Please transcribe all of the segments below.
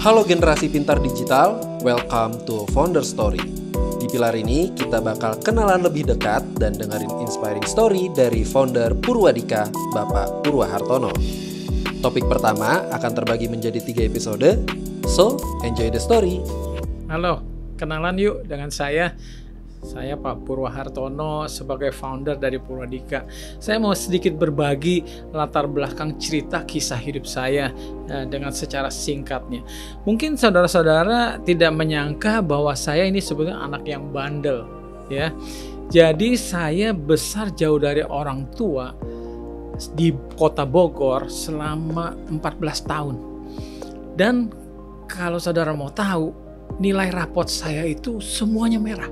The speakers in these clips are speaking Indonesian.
Halo generasi pintar digital, welcome to Founder Story. Di pilar ini kita bakal kenalan lebih dekat dan dengerin inspiring story dari founder Purwadika, Bapak Purwahartono. Topik pertama akan terbagi menjadi 3 episode, so enjoy the story. Halo, kenalan yuk dengan saya Pak Purwahartono sebagai founder dari Purwadika. Saya mau sedikit berbagi latar belakang cerita kisah hidup saya dengan secara singkatnya. Mungkin saudara-saudara tidak menyangka bahwa saya ini sebenarnya anak yang bandel, ya. Jadi saya besar jauh dari orang tua di kota Bogor selama 14 tahun. Dan kalau saudara mau tahu, nilai rapot saya itu semuanya merah.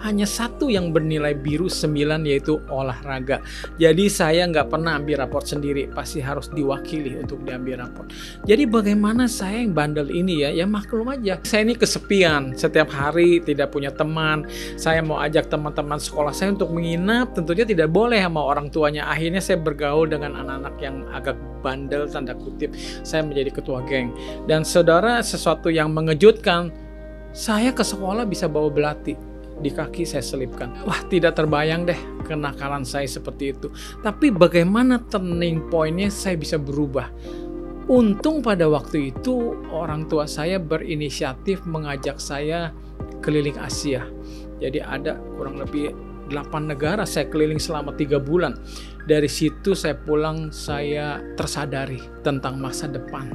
Hanya satu yang bernilai biru 9, yaitu olahraga. Jadi saya nggak pernah ambil raport sendiri, pasti harus diwakili untuk diambil raport. Jadi bagaimana saya yang bandel ini ya maklum aja. Saya ini kesepian, setiap hari tidak punya teman. Saya mau ajak teman-teman sekolah saya untuk menginap, tentunya tidak boleh sama orang tuanya. Akhirnya saya bergaul dengan anak-anak yang agak bandel, tanda kutip. Saya menjadi ketua geng. Dan saudara, sesuatu yang mengejutkan, saya ke sekolah bisa bawa belati. Di kaki saya selipkan. Wah, tidak terbayang deh kenakalan saya seperti itu. Tapi bagaimana turning point-nya saya bisa berubah? Untung pada waktu itu orang tua saya berinisiatif mengajak saya keliling Asia. Jadi ada kurang lebih 8 negara saya keliling selama 3 bulan. Dari situ saya pulang, saya tersadari tentang masa depan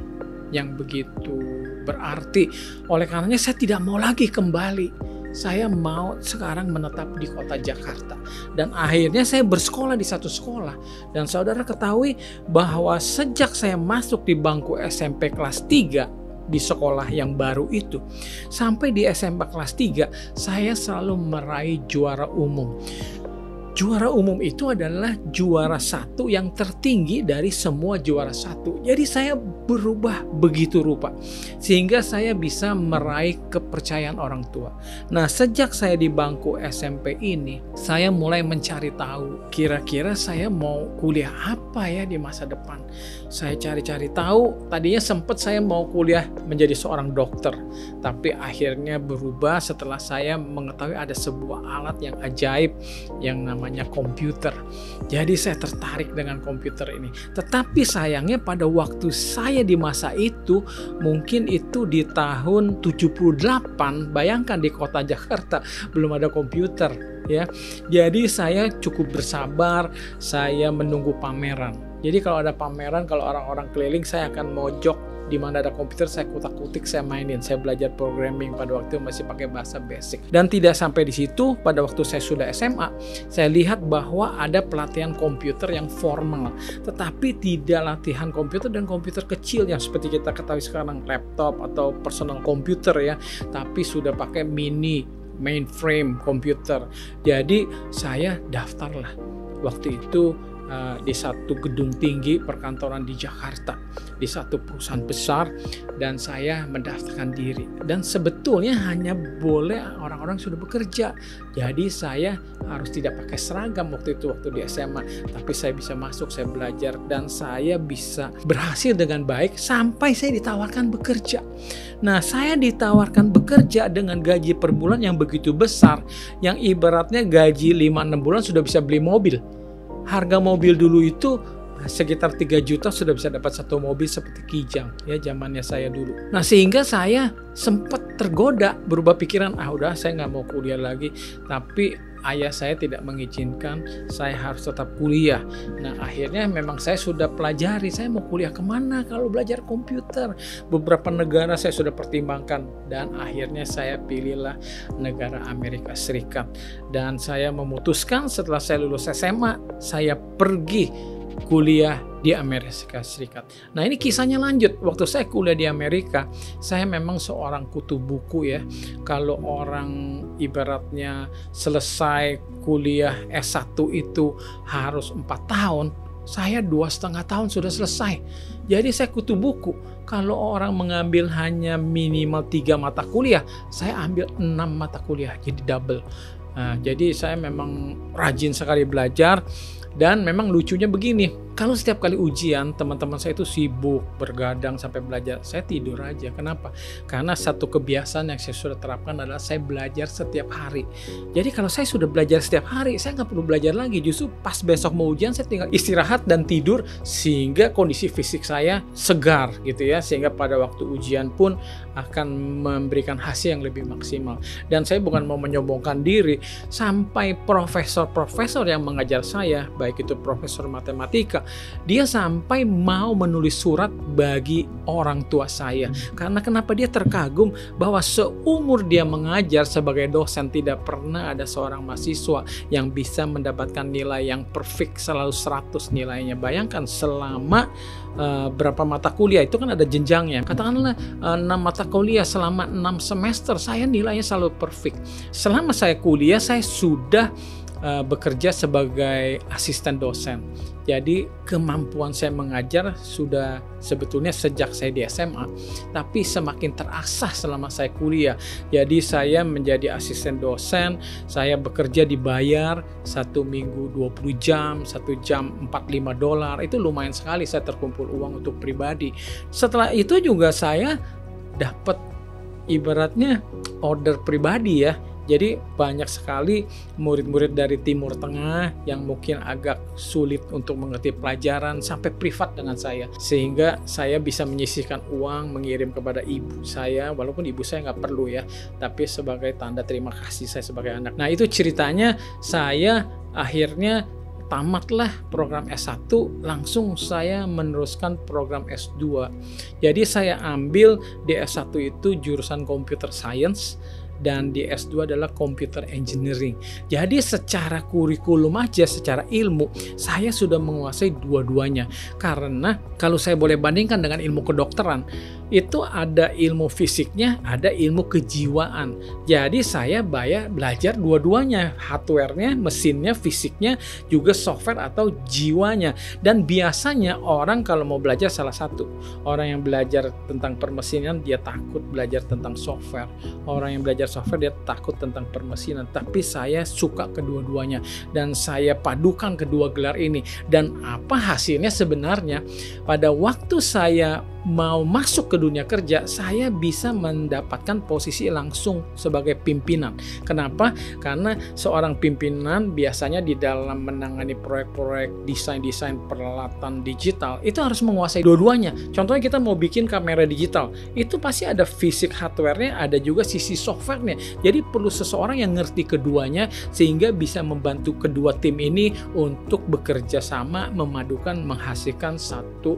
yang begitu berarti. Oleh karenanya saya tidak mau lagi kembali. Saya mau sekarang menetap di kota Jakarta. Dan akhirnya saya bersekolah di satu sekolah. Dan saudara ketahui bahwa sejak saya masuk di bangku SMP kelas 3 di sekolah yang baru itu, sampai di SMP kelas 3, saya selalu meraih juara umum. Juara umum itu adalah juara 1 yang tertinggi dari semua juara 1. Jadi saya berubah begitu rupa. Sehingga saya bisa meraih kepercayaan orang tua. Nah, sejak saya di bangku SMP ini, saya mulai mencari tahu kira-kira saya mau kuliah apa ya di masa depan. Saya cari-cari tahu, tadinya sempat saya mau kuliah menjadi seorang dokter. Tapi akhirnya berubah setelah saya mengetahui ada sebuah alat yang ajaib yang namanya komputer. Jadi saya tertarik dengan komputer ini. Tetapi sayangnya pada waktu saya di masa itu, mungkin itu di tahun 78, bayangkan di kota Jakarta belum ada komputer, ya. Jadi saya cukup bersabar, saya menunggu pameran. Jadi kalau ada pameran, kalau orang-orang keliling, saya akan mojok di mana ada komputer, saya kutak-kutik, saya mainin. Saya belajar programming pada waktu masih pakai bahasa basic. Dan tidak sampai di situ, pada waktu saya sudah SMA, saya lihat bahwa ada pelatihan komputer yang formal. Tetapi tidak latihan komputer dan komputer kecil yang seperti kita ketahui sekarang, laptop atau personal komputer ya. Tapi sudah pakai mini mainframe komputer. Jadi saya daftarlah waktu itu di satu gedung tinggi perkantoran di Jakarta, di satu perusahaan besar, dan saya mendaftarkan diri. Dan sebetulnya hanya boleh orang-orang sudah bekerja. Jadi saya harus tidak pakai seragam waktu di SMA, tapi saya bisa masuk, saya belajar, dan saya bisa berhasil dengan baik sampai saya ditawarkan bekerja. Nah, saya ditawarkan bekerja dengan gaji per bulan yang begitu besar, yang ibaratnya gaji 5-6 bulan sudah bisa beli mobil. Harga mobil dulu itu sekitar 3 juta sudah bisa dapat satu mobil seperti Kijang ya, zamannya saya dulu. Nah, sehingga saya sempat tergoda berubah pikiran, udah saya nggak mau kuliah lagi. Tapi ayah saya tidak mengizinkan, saya harus tetap kuliah. Nah, akhirnya memang saya sudah pelajari, saya mau kuliah kemana kalau belajar komputer. Beberapa negara saya sudah pertimbangkan, dan akhirnya saya pilihlah negara Amerika Serikat. Dan saya memutuskan setelah saya lulus SMA, saya pergi kuliah di Amerika Serikat. Nah, ini kisahnya lanjut. Waktu saya kuliah di Amerika, saya memang seorang kutu buku ya. Kalau orang ibaratnya selesai kuliah S1 itu harus 4 tahun, saya 2,5 tahun sudah selesai. Jadi saya kutu buku. Kalau orang mengambil hanya minimal 3 mata kuliah, saya ambil 6 mata kuliah, jadi double. Nah, jadi saya memang rajin sekali belajar. Dan memang lucunya begini, Kalau setiap kali ujian, teman-teman saya itu sibuk, bergadang sampai belajar. Saya tidur aja. Kenapa? Karena satu kebiasaan yang saya sudah terapkan adalah saya belajar setiap hari. Jadi kalau saya sudah belajar setiap hari, saya nggak perlu belajar lagi. Justru pas besok mau ujian, saya tinggal istirahat dan tidur, sehingga kondisi fisik saya segar gitu ya. Sehingga pada waktu ujian pun akan memberikan hasil yang lebih maksimal. Dan saya bukan mau menyombongkan diri, sampai profesor-profesor yang mengajar saya, baik itu profesor matematika, dia sampai mau menulis surat bagi orang tua saya. Karena kenapa? Dia terkagum bahwa seumur dia mengajar sebagai dosen, tidak pernah ada seorang mahasiswa yang bisa mendapatkan nilai yang perfect, selalu 100 nilainya. Bayangkan selama berapa mata kuliah, itu kan ada jenjangnya. Katakanlah 6 mata kuliah selama 6 semester, saya nilainya selalu perfect. Selama saya kuliah, saya sudah bekerja sebagai asisten dosen. Jadi kemampuan saya mengajar sudah sebetulnya sejak saya di SMA, tapi semakin terasah selama saya kuliah. Jadi saya menjadi asisten dosen, saya bekerja dibayar 1 minggu 20 jam, 1 jam $45. Itu lumayan sekali, saya terkumpul uang untuk pribadi. Setelah itu juga saya dapat ibaratnya order pribadi ya. Jadi banyak sekali murid-murid dari Timur Tengah yang mungkin agak sulit untuk mengerti pelajaran sampai privat dengan saya. Sehingga saya bisa menyisihkan uang mengirim kepada ibu saya, walaupun ibu saya nggak perlu ya, tapi sebagai tanda terima kasih saya sebagai anak. Nah itu ceritanya, saya akhirnya tamatlah program S1, langsung saya meneruskan program S2. Jadi saya ambil di S1 itu jurusan Computer Science, dan di S2 adalah Computer Engineering. Jadi secara kurikulum aja, secara ilmu, saya sudah menguasai dua-duanya. Karena kalau saya boleh bandingkan dengan ilmu kedokteran, itu ada ilmu fisiknya, ada ilmu kejiwaan. Jadi saya belajar dua-duanya, hardware-nya, mesinnya, fisiknya, juga software atau jiwanya. Dan biasanya orang kalau mau belajar salah satu, orang yang belajar tentang permesinan dia takut belajar tentang software, orang yang belajar software dia takut tentang permesinan. Tapi saya suka kedua-duanya dan saya padukan kedua gelar ini. Dan apa hasilnya sebenarnya? Pada waktu saya mau masuk ke dunia kerja, saya bisa mendapatkan posisi langsung sebagai pimpinan. Kenapa? Karena seorang pimpinan biasanya di dalam menangani proyek-proyek desain peralatan digital itu harus menguasai dua-duanya. Contohnya kita mau bikin kamera digital, itu pasti ada fisik hardware-nya, ada juga sisi software-nya. Jadi perlu seseorang yang ngerti keduanya sehingga bisa membantu kedua tim ini untuk bekerja sama, memadukan, menghasilkan satu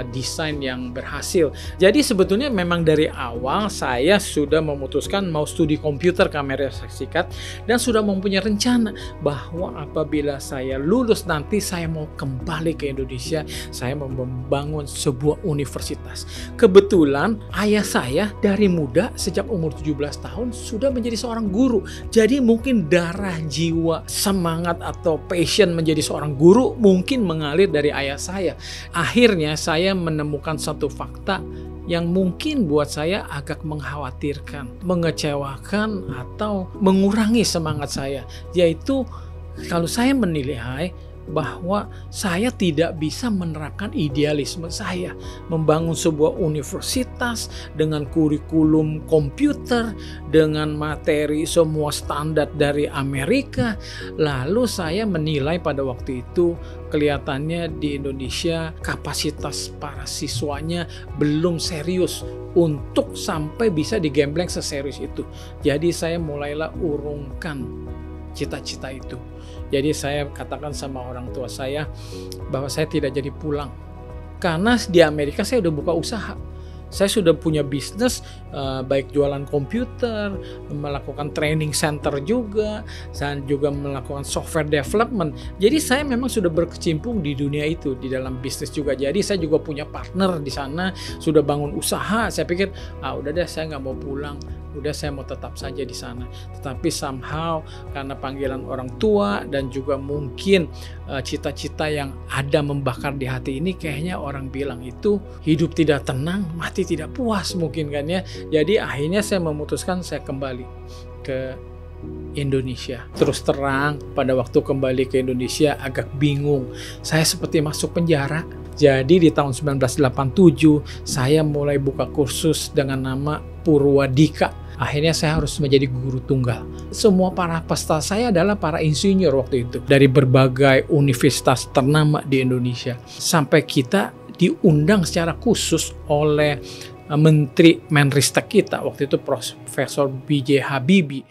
desain yang berhasil. Jadi sebetulnya memang dari awal saya sudah memutuskan mau studi komputer, kamera singkat, dan sudah mempunyai rencana bahwa apabila saya lulus nanti saya mau kembali ke Indonesia, saya mau membangun sebuah universitas. Kebetulan ayah saya dari muda sejak umur 17 tahun sudah menjadi seorang guru. Jadi mungkin darah, jiwa, semangat atau passion menjadi seorang guru mungkin mengalir dari ayah saya. Akhirnya saya menemukan satu fakta yang mungkin buat saya agak mengkhawatirkan, mengecewakan, atau mengurangi semangat saya, yaitu kalau saya menilai bahwa saya tidak bisa menerapkan idealisme saya membangun sebuah universitas dengan kurikulum komputer, dengan materi semua standar dari Amerika. Lalu saya menilai pada waktu itu kelihatannya di Indonesia kapasitas para siswanya belum serius untuk sampai bisa digembleng seserius itu. Jadi saya mulailah urungkan cita-cita itu. Jadi saya katakan sama orang tua saya bahwa saya tidak jadi pulang. Karena di Amerika saya udah buka usaha. Saya sudah punya bisnis, baik jualan komputer, melakukan training center juga, dan juga melakukan software development. Jadi saya memang sudah berkecimpung di dunia itu, di dalam bisnis juga. Jadi saya juga punya partner di sana, sudah bangun usaha. Saya pikir, udah deh saya nggak mau pulang. Udah saya mau tetap saja di sana. Tetapi somehow karena panggilan orang tua dan juga mungkin cita-cita yang ada membakar di hati ini, kayaknya orang bilang itu hidup tidak tenang, mati tidak puas mungkin kan ya. Jadi akhirnya saya memutuskan saya kembali ke Indonesia. Terus terang, pada waktu kembali ke Indonesia agak bingung. Saya seperti masuk penjara. Jadi di tahun 1987 saya mulai buka kursus dengan nama Purwadika. Akhirnya saya harus menjadi guru tunggal. Semua para peserta saya adalah para insinyur waktu itu. Dari berbagai universitas ternama di Indonesia. Sampai kita diundang secara khusus oleh Menteri Menristek kita. Waktu itu Profesor B.J. Habibie.